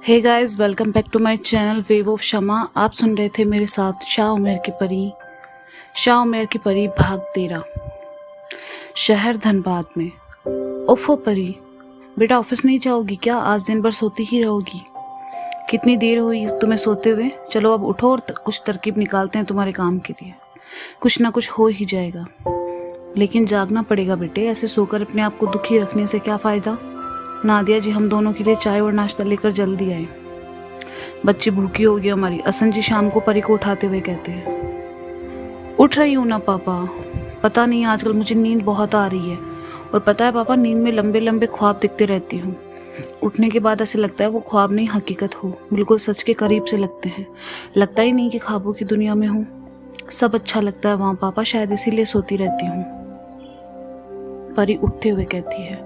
Hey guys, welcome back to my channel wave of Shama. आप सुन रहे थे मेरे साथ शाह उमेर की परी भाग 13। शहर धनबाद में। ओफो परी, बेटा ऑफिस नहीं जाओगी क्या? आज दिन भर सोती ही रहोगी? कितनी देर हुई तुम्हें सोते हुए? चलो अब उठो और कुछ तरकीब निकालते हैं तुम्हारे काम के लिए। कुछ ना कुछ हो ही जाएगा। लेकिन जागना पड़ेगा बेटे, ऐसे सोकर अपने आप को दुखी रखने से क्या फ़ायदा। नादिया जी हम दोनों के लिए चाय और नाश्ता लेकर जल्दी आए। बच्ची भूखी होगी हमारी, असन जी शाम को परी को उठाते हुए कहते हैं। उठ रही हूँ ना पापा, पता नहीं आजकल मुझे नींद बहुत आ रही है। और पता है पापा, नींद में लंबे लंबे ख्वाब दिखते रहती हूँ। उठने के बाद ऐसे लगता है वो ख्वाब नहीं हकीकत हो, बिल्कुल सच के करीब से लगते हैं। लगता ही नहीं कि ख्वाबों की दुनिया में हूँ। सब अच्छा लगता है वहाँ पापा, शायद इसीलिए सोती रहती हूँ। परी उठते हुए कहती है,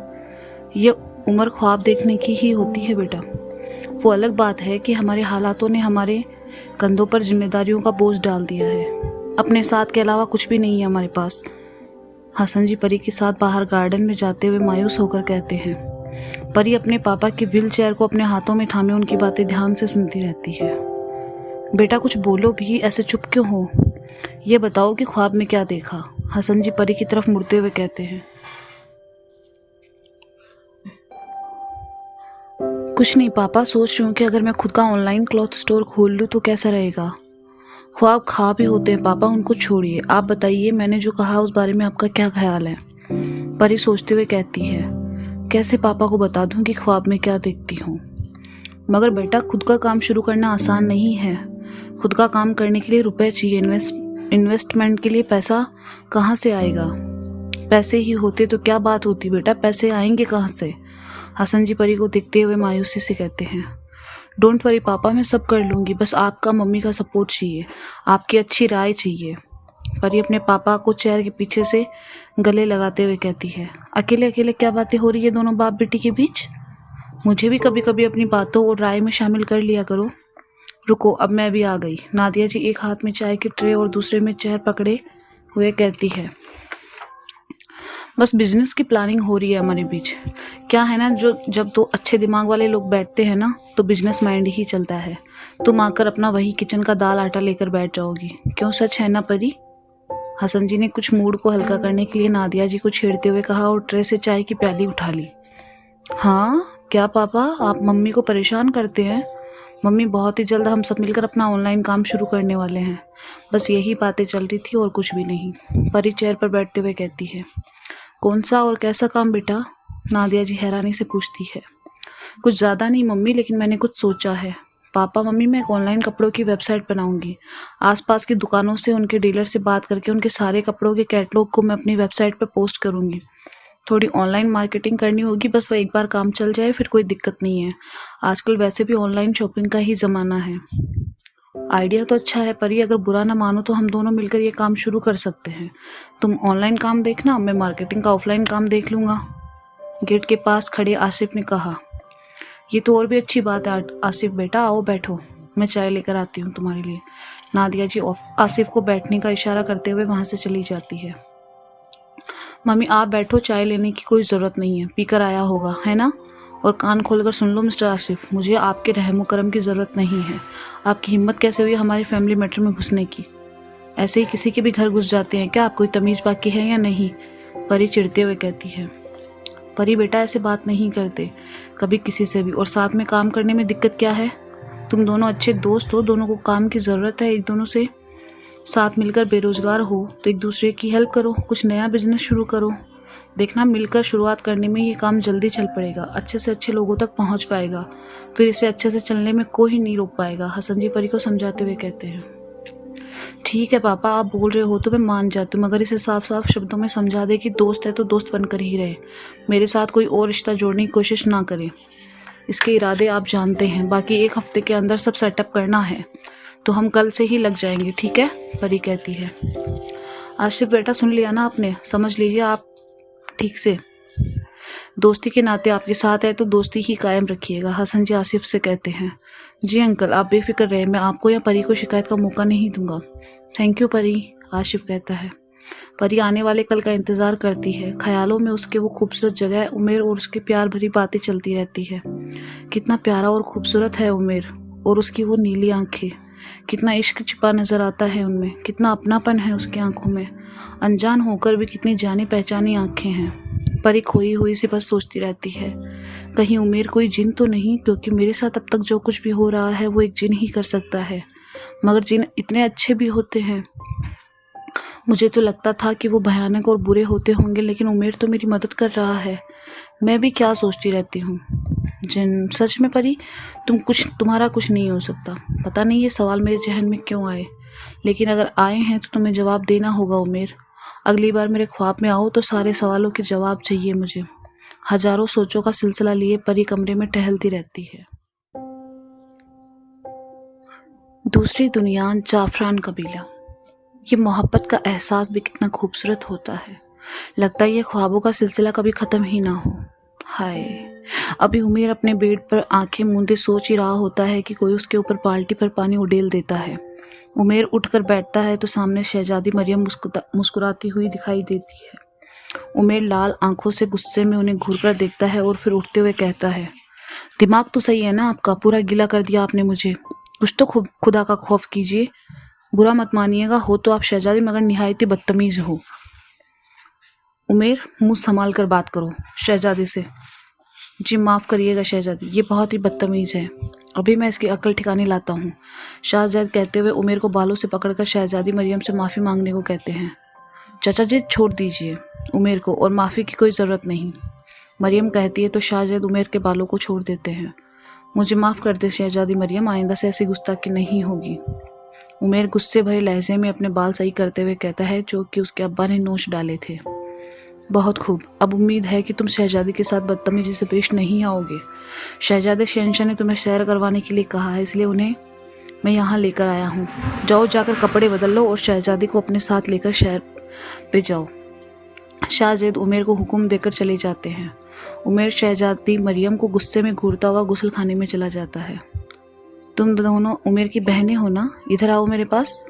ये उम्र ख्वाब देखने की ही होती है बेटा। वो अलग बात है कि हमारे हालातों ने हमारे कंधों पर जिम्मेदारियों का बोझ डाल दिया है। अपने साथ के अलावा कुछ भी नहीं है हमारे पास। हसन जी परी के साथ बाहर गार्डन में जाते हुए मायूस होकर कहते हैं। परी अपने पापा की व्हील चेयर को अपने हाथों में थामे उनकी बातें ध्यान से सुनती रहती है। बेटा कुछ बोलो भी, ऐसे चुप क्यों हो? ये बताओ कि ख्वाब में क्या देखा? हसन जी परी की तरफ मुड़ते हुए कहते हैं। कुछ नहीं पापा, सोच रही हूँ कि अगर मैं खुद का ऑनलाइन क्लॉथ स्टोर खोल लूँ तो कैसा रहेगा। ख्वाब ख्वाब ही होते हैं पापा, उनको छोड़िए। आप बताइए, मैंने जो कहा उस बारे में आपका क्या ख्याल है? परी सोचते हुए कहती है, कैसे पापा को बता दूँ कि ख्वाब में क्या देखती हूँ? मगर बेटा खुद का काम शुरू करना आसान नहीं है। खुद का काम करने के लिए रुपए चाहिए, इन्वेस्टमेंट के लिए पैसा कहाँ से आएगा? पैसे ही होते तो क्या बात होती बेटा, पैसे आएंगे कहाँ से? हसन जी परी को देखते हुए मायूसी से कहते हैं। डोंट वरी पापा, मैं सब कर लूँगी, बस आपका मम्मी का सपोर्ट चाहिए, आपकी अच्छी राय चाहिए। परी अपने पापा को चेयर के पीछे से गले लगाते हुए कहती है। अकेले अकेले क्या बातें हो रही है दोनों बाप बेटी के बीच? मुझे भी कभी कभी अपनी बातों और राय में शामिल कर लिया करो। रुको, अब मैं भी आ गई। नादिया जी एक हाथ में चाय की ट्रे और दूसरे में चेयर पकड़े हुए कहती है। बस बिजनेस की प्लानिंग हो रही है हमारे बीच। क्या है ना, जो जब दो अच्छे दिमाग वाले लोग बैठते हैं ना तो बिजनेस माइंड ही चलता है। तुम आकर अपना वही किचन का दाल आटा लेकर बैठ जाओगी। क्यों, सच है ना परी? हसन जी ने कुछ मूड को हल्का करने के लिए नादिया जी को छेड़ते हुए कहा और ट्रे से चाय की प्याली उठा ली। हाँ क्या पापा, आप मम्मी को परेशान करते हैं? मम्मी, बहुत ही जल्द हम सब मिलकर अपना ऑनलाइन काम शुरू करने वाले हैं। बस यही बातें चल रही थी और कुछ भी नहीं। परी चेयर पर बैठते हुए कहती है। कौन सा और कैसा काम बेटा? नादिया जी हैरानी से पूछती है। कुछ ज़्यादा नहीं मम्मी, लेकिन मैंने कुछ सोचा है। पापा मम्मी, मैं एक ऑनलाइन कपड़ों की वेबसाइट बनाऊंगी। आसपास की दुकानों से उनके डीलर से बात करके उनके सारे कपड़ों के कैटलॉग को मैं अपनी वेबसाइट पर पोस्ट करूंगी। थोड़ी ऑनलाइन मार्केटिंग करनी होगी, बस वह एक बार काम चल जाए फिर कोई दिक्कत नहीं है। आजकल वैसे भी ऑनलाइन शॉपिंग का ही ज़माना है। आइडिया तो अच्छा है परी, अगर बुरा ना मानो तो हम दोनों मिलकर ये काम शुरू कर सकते हैं। तुम ऑनलाइन काम देखना, मैं मार्केटिंग का ऑफलाइन काम देख लूँगा। गेट के पास खड़े आसिफ ने कहा। ये तो और भी अच्छी बात है आसिफ बेटा, आओ बैठो, मैं चाय लेकर आती हूँ तुम्हारे लिए। नादिया जी आसिफ को बैठने का इशारा करते हुए वहाँ से चली जाती है। मम्मी आप बैठो, चाय लेने की कोई ज़रूरत नहीं है, पीकर आया होगा, है ना? और कान खोलकर सुन लो मिस्टर आसिफ, मुझे आपके रहम करम की ज़रूरत नहीं है। आपकी हिम्मत कैसे हुई हमारे फैमिली मैटर में घुसने की? ऐसे ही किसी के भी घर घुस जाते हैं क्या? आप कोई तमीज़ बाकी है या नहीं? परी चिढ़ते हुए कहती है। परी बेटा ऐसे बात नहीं करते कभी किसी से भी, और साथ में काम करने में दिक्कत क्या है? तुम दोनों अच्छे दोस्त हो, दोनों को काम की ज़रूरत है एक दोनों से। साथ मिलकर बेरोजगार हो तो एक दूसरे की हेल्प करो, कुछ नया बिजनेस शुरू करो। देखना, मिलकर शुरुआत करने में ये काम जल्दी चल पड़ेगा, अच्छे से अच्छे लोगों तक पहुंच पाएगा, फिर इसे अच्छे से चलने में कोई नहीं रोक पाएगा। हसन जी परी को समझाते हुए कहते हैं। ठीक है पापा, आप बोल रहे हो तो मैं मान जाती हूँ, मगर इसे साफ साफ शब्दों में समझा दे कि दोस्त है तो दोस्त बनकर ही रहे, मेरे साथ कोई और रिश्ता जोड़ने की कोशिश ना करे। इसके इरादे आप जानते हैं। बाकी एक हफ्ते के अंदर सब सेटअप करना है तो हम कल से ही लग जाएंगे, ठीक है? परी कहती है। आशिफ बेटा सुन लिया ना आपने, समझ लीजिए आप ठीक से। दोस्ती के नाते आपके साथ है तो दोस्ती ही कायम रखिएगा। हसन जी आसिफ से कहते हैं। जी अंकल, आप बेफिक्र रहे, मैं आपको या परी को शिकायत का मौका नहीं दूंगा। थैंक यू परी, आशिफ कहता है। परी आने वाले कल का इंतज़ार करती है। ख्यालों में उसके वो खूबसूरत जगह, उमेर और उसकी प्यार भरी बातें चलती रहती है। कितना प्यारा और खूबसूरत है उमेर, और उसकी वो नीली आंखें, कितना इश्क छिपा नज़र आता है उनमें, कितना अपनापन है उसकी आंखों में। अनजान होकर भी कितनी जानी पहचानी आंखें हैं। परी खोई हुई सी बस सोचती रहती है, कहीं उमेर कोई जिन तो नहीं, क्योंकि मेरे साथ अब तक जो कुछ भी हो रहा है वो एक जिन ही कर सकता है। मगर जिन इतने अच्छे भी होते हैं। मुझे तो लगता था कि वो भयानक और बुरे होते होंगे, लेकिन उमेर तो मेरी मदद कर रहा है। मैं भी क्या सोचती रहती हूँ। जिन सच में परी, तुम्हारा कुछ नहीं हो सकता। पता नहीं ये सवाल मेरे जहन में क्यों आए, लेकिन अगर आए हैं तो तुम्हें जवाब देना होगा उमेर। अगली बार मेरे ख्वाब में आओ तो सारे सवालों के जवाब चाहिए मुझे। हजारों सोचों का सिलसिला लिए परी कमरे में टहलती रहती है। दूसरी दुनिया, जाफरान कबीला। ये मोहब्बत का एहसास भी कितना खूबसूरत होता है। लगता है ये ख्वाबों का सिलसिला कभी ख़त्म ही ना हो। हाय, अभी उमेर अपने बेड पर आंखें मूंदे सोच ही रहा होता है कि कोई उसके ऊपर बाल्टी पर पानी उड़ेल देता है। उमेर उठकर बैठता है तो सामने शहजादी मरियम मुस्कुराती हुई दिखाई देती है। उमेर लाल आंखों से गुस्से में उन्हें घूरकर देखता है और फिर उठते हुए कहता है, दिमाग तो सही है ना आपका, पूरा गीला कर दिया आपने मुझे। कुछ तो खुदा का खौफ कीजिए। बुरा मत मानिएगा, हो तो आप शहजादी मगर निहायत बदतमीज हो। उमेर, मुंह संभाल कर बात करो शहजादी से। जी माफ़ करिएगा शहजादी, ये बहुत ही बदतमीज है। अभी मैं इसकी अक्ल ठिकाने लाता हूँ। शाहज़ैद कहते हुए उमेर को बालों से पकड़कर शहजादी मरियम से माफ़ी मांगने को कहते हैं। चाचा जी छोड़ दीजिए उमेर को, और माफ़ी की कोई ज़रूरत नहीं। मरियम कहती है तो शाहज़ैद उमेर के बालों को छोड़ देते हैं। मुझे माफ़ कर दे शहजादी मरियम, आइंदा से ऐसी गुस्ताखी नहीं होगी। उमेर गुस्से भरे लहजे में अपने बाल सही करते हुए कहता है, जो कि उसके अब्बा ने नोच डाले थे। बहुत खूब, अब उम्मीद है कि तुम शहजादी के साथ बदतमीजी से पेश नहीं आओगे। शहजादे शहंशाह ने तुम्हें सैर करवाने के लिए कहा है, इसलिए उन्हें मैं यहाँ लेकर आया हूँ। जाओ, जाकर कपड़े बदल लो और शहजादी को अपने साथ लेकर शहर पे जाओ। शाहज़ैद उमेर को हुक्म देकर चले जाते हैं। उमेर शहजादी मरियम को गुस्से में घूरता हुआ गुस्ल खाने में चला जाता है। तुम दोनों उमेर की बहनें हो ना, इधर आओ मेरे पास।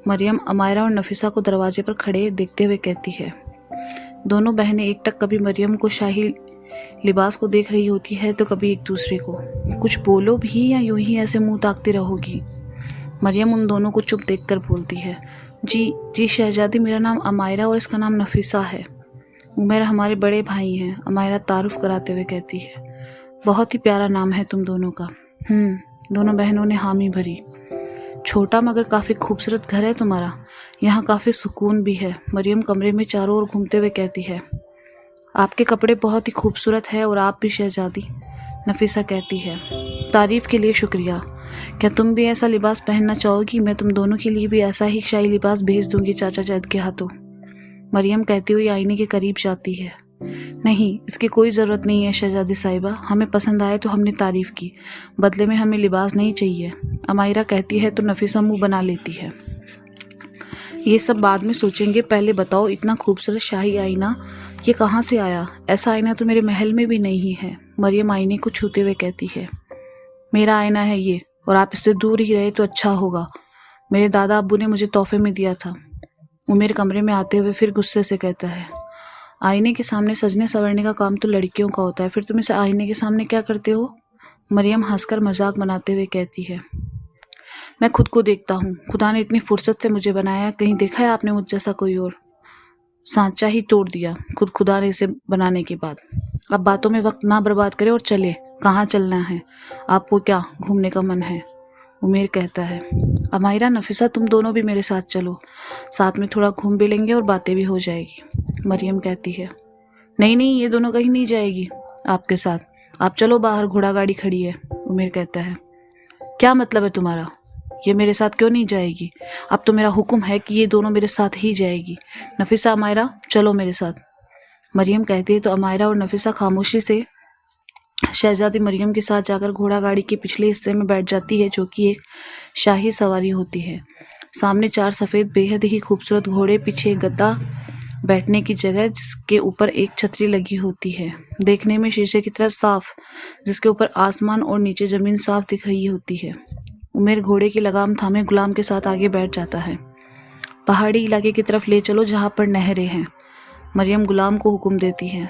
मरियम अमायरा और नफीसा को दरवाजे पर खड़े देखते हुए कहती है। दोनों बहनें एकटक कभी मरियम को शाही लिबास को देख रही होती है तो कभी एक दूसरे को। कुछ बोलो भी या यूं ही ऐसे मुंह ताकती रहोगी। मरियम उन दोनों को चुप देखकर बोलती है, जी शहजादी, मेरा नाम अमायरा और इसका नाम नफीसा है। उमेर हमारे बड़े भाई हैं, अमायरा तारुफ कराते हुए कहती है। बहुत ही प्यारा नाम है तुम दोनों का। दोनों बहनों ने हामी भरी। छोटा मगर काफ़ी खूबसूरत घर है तुम्हारा, यहाँ काफ़ी सुकून भी है। मरियम कमरे में चारों ओर घूमते हुए कहती है। आपके कपड़े बहुत ही खूबसूरत है और आप भी शहजादी, नफीसा कहती है। तारीफ़ के लिए शुक्रिया। क्या तुम भी ऐसा लिबास पहनना चाहोगी? मैं तुम दोनों के लिए भी ऐसा ही शाही लिबास भेज दूंगी चाचा जैद के हाथों। मरियम कहती हुई आईने के करीब जाती है। नहीं, इसकी कोई ज़रूरत नहीं है शहजादी साहिबा, हमें पसंद आए तो हमने तारीफ़ की, बदले में हमें लिबास नहीं चाहिए। अमायरा कहती है तो नफीसा मुंह बना लेती है। ये सब बाद में सोचेंगे, पहले बताओ इतना खूबसूरत शाही आईना ये कहाँ से आया? ऐसा आईना तो मेरे महल में भी नहीं है। मरियम आईने को छूते हुए कहती है। मेरा आईना है ये, और आप इससे दूर ही रहे तो अच्छा होगा। मेरे दादा अब्बू ने मुझे तोहफे में दिया था। उमेर कमरे में आते हुए फिर गुस्से से कहता है। आईने के सामने सजने संवरने का काम तो लड़कियों का होता है, फिर तुम इसे आईने के सामने क्या करते हो? मरियम हंसकर मजाक बनाते हुए कहती है। मैं खुद को देखता हूँ, खुदा ने इतनी फुर्सत से मुझे बनाया, कहीं देखा है आपने मुझ जैसा कोई और? सांचा ही तोड़ दिया खुदा ने इसे बनाने के बाद। अब बातों में वक्त ना बर्बाद करे और चले। कहाँ चलना है? आपको क्या घूमने का मन है? उमेर कहता है। अमायरा, नफीसा, तुम दोनों भी मेरे साथ चलो, साथ में थोड़ा घूम भी लेंगे और बातें भी हो जाएगी। मरियम कहती है। नहीं, ये दोनों कहीं नहीं जाएगी आपके साथ, आप चलो बाहर, घोड़ा गाड़ी खड़ी है। उमेर कहता है। क्या मतलब है तुम्हारा? ये मेरे साथ क्यों नहीं जाएगी? अब तो मेरा हुक्म है कि ये दोनों मेरे साथ ही जाएगी। नफीसा, अमायरा, चलो मेरे साथ। मरियम कहती है तो अमायरा और नफीसा खामोशी से शहजादी मरियम के साथ जाकर घोड़ा गाड़ी के पिछले हिस्से में बैठ जाती है, जो कि एक शाही सवारी होती है। सामने 4 सफ़ेद बेहद ही खूबसूरत घोड़े, पीछे गद्दा बैठने की जगह जिसके ऊपर एक छतरी लगी होती है, देखने में शीशे की तरह साफ, जिसके ऊपर आसमान और नीचे ज़मीन साफ दिख रही होती है। उमेर घोड़े की लगाम थामे गुलाम के साथ आगे बैठ जाता है। पहाड़ी इलाके की तरफ ले चलो जहाँ पर नहरें हैं। मरियम गुलाम को हुक्म देती है।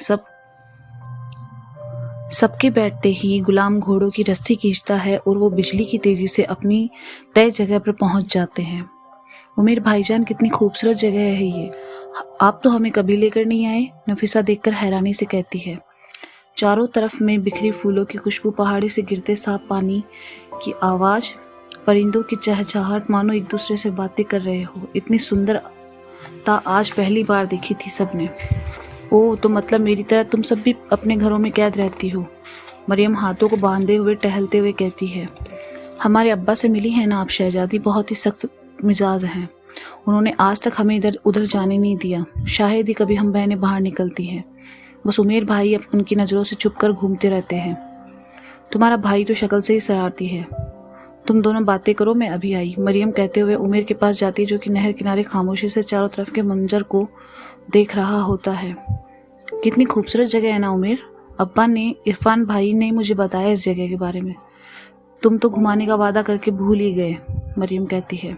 सबके बैठते ही गुलाम घोड़ों की रस्सी खींचता है और वो बिजली की तेजी से अपनी तय जगह पर पहुंच जाते हैं। उमेर भाईजान, कितनी खूबसूरत जगह है ये। आप तो हमें कभी लेकर नहीं आए, नफीसा देखकर हैरानी से कहती है। चारों तरफ में बिखरी फूलों की खुशबू, पहाड़ी से गिरते साफ पानी की आवाज़, परिंदों की चहचहाहट, मानो एक दूसरे से बातें कर रहे हो। इतनी सुंदरता आज पहली बार देखी थी सबने। ओह, तो मतलब मेरी तरह तुम सब भी अपने घरों में कैद रहती हो, मरियम हाथों को बांधे हुए टहलते हुए कहती है। हमारे अब्बा से मिली है ना आप शहजादी, बहुत ही सख्त मिजाज हैं। उन्होंने आज तक हमें इधर उधर जाने नहीं दिया। शायद ही कभी हम बहनें बाहर निकलती हैं। बस उमेर भाई अब उनकी नज़रों से छुप कर घूमते रहते हैं। तुम्हारा भाई तो शक्ल से ही शरारती है। तुम दोनों बातें करो, मैं अभी आई, मरियम कहते हुए उमेर के पास जाती, जो कि नहर किनारे खामोशी से चारों तरफ के मंजर को देख रहा होता है। कितनी खूबसूरत जगह है ना उमेर। अब्बा ने, इरफान भाई ने मुझे बताया इस जगह के बारे में। तुम तो घुमाने का वादा करके भूल ही गए, मरियम कहती है।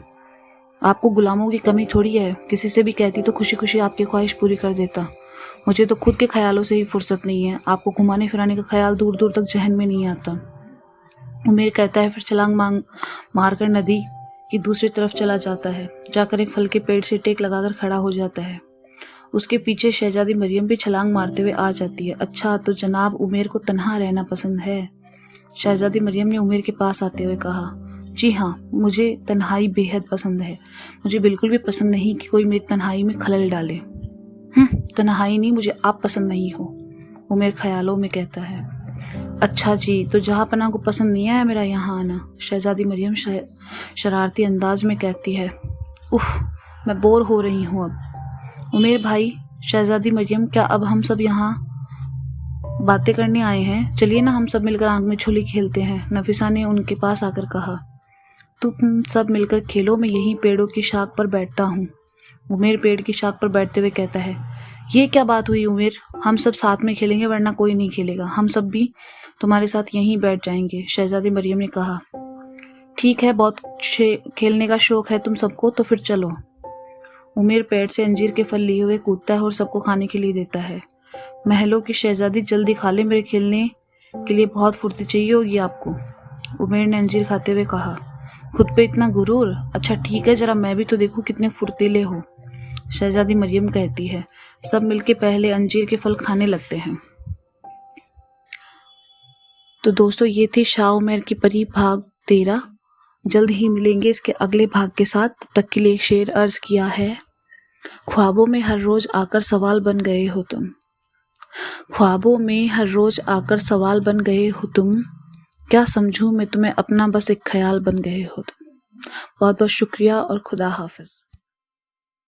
आपको गुलामों की कमी थोड़ी है, किसी से भी कहती तो खुशी खुशी आपकी ख्वाहिश पूरी कर देता। मुझे तो खुद के ख्यालों से ही फुर्सत नहीं है, आपको घुमाने फिराने का ख्याल दूर दूर तक जहन में नहीं आता, उमेर कहता है। फिर छलांग मारकर नदी की दूसरी तरफ चला जाता है। जाकर एक फल के पेड़ से टेक लगाकर खड़ा हो जाता है। उसके पीछे शहजादी मरियम भी छलांग मारते हुए आ जाती है। अच्छा, तो जनाब उमेर को तन्हा रहना पसंद है, शहजादी मरियम ने उमेर के पास आते हुए कहा। जी हाँ, मुझे तन्हाई बेहद पसंद है। मुझे बिल्कुल भी पसंद नहीं कि कोई मेरी तन्हाई में खलल डाले। तन्हाई नहीं, मुझे आप पसंद नहीं हो, उमेर ख्यालों में कहता है। अच्छा जी, तो जहाँ पनाह को पसंद नहीं आया मेरा यहाँ आना, शहजादी मरियम शरारती अंदाज में कहती है। उफ, मैं बोर हो रही हूँ अब। उमेर भाई, शहजादी मरियम, क्या अब हम सब यहाँ बातें करने आए हैं? चलिए ना हम सब मिलकर आंख में छुली खेलते हैं, नफीसा ने उनके पास आकर कहा। तुम सब मिलकर खेलो, मैं यहीं पेड़ों की शाख पर बैठता हूँ, उमेर पेड़ की शाख पर बैठते हुए कहता है। ये क्या बात हुई उमेर, हम सब साथ में खेलेंगे वरना कोई नहीं खेलेगा, हम सब भी तुम्हारे साथ यहीं बैठ जाएंगे, शहजादी मरियम ने कहा। ठीक है, बहुत खेलने का शौक है तुम सबको, तो फिर चलो। उमेर पेड़ से अंजीर के फल लिए हुए कूदता है और सबको खाने के लिए देता है। महलों की शहजादी, जल्दी खा ले, मेरे खेलने के लिए बहुत फुर्ती चाहिए होगी आपको, उमेर ने अंजीर खाते हुए कहा। खुद पे इतना गुरूर। अच्छा ठीक है, जरा मैं भी तो देखूं कितने फुर्तीले हो, शहजादी मरियम कहती है। सब मिलके पहले अंजीर के फल खाने लगते हैं। तो दोस्तों, ये थी शाह उमर की परी भाग 13। जल्द ही मिलेंगे इसके अगले भाग के साथ। तब तक के लिए एक शेर अर्ज किया है। ख्वाबों में हर रोज आकर सवाल बन गए हो तुम, ख्वाबों में हर रोज आकर सवाल बन गए हो तुम, क्या समझूं मैं तुम्हें अपना, बस एक ख्याल बन गए हो तुम। बहुत बहुत शुक्रिया और खुदा हाफिज।